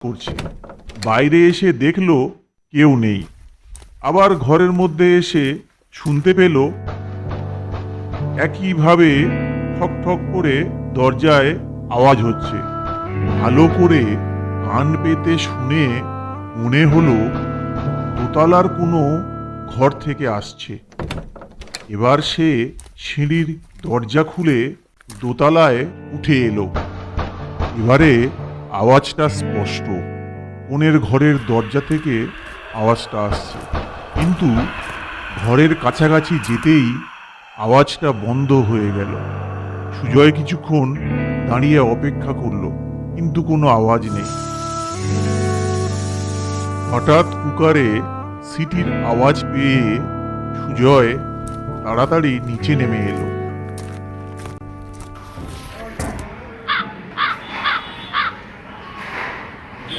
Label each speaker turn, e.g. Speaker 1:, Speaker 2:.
Speaker 1: করছে। বাইরে এসে দেখলো কেউ নেই। আবার ঘরের মধ্যে এসে শুনতে পেল একইভাবে ঠক ঠক করে দরজায় আওয়াজ হচ্ছে। ভালো করে কান পেতে শুনে মনে হলো দোতলার কোনো ঘর থেকে আসছে। এবার সে সিঁড়ির দরজা খুলে দোতলায় উঠে এলো। এবারে আওয়াজটা স্পষ্ট, কোণের ঘরের দরজা থেকে আওয়াজটা আসছে, কিন্তু ঘরের কাছাকাছি যেতেই আওয়াজটা বন্ধ হয়ে গেল। সুজয় কিছুক্ষণ দাঁড়িয়ে অপেক্ষা করলো, কিন্তু কোনো আওয়াজ নেই। হঠাৎ কুকারে সিটির আওয়াজ পেয়ে সুজয় তাড়াতাড়ি নিচে নেমে এলো।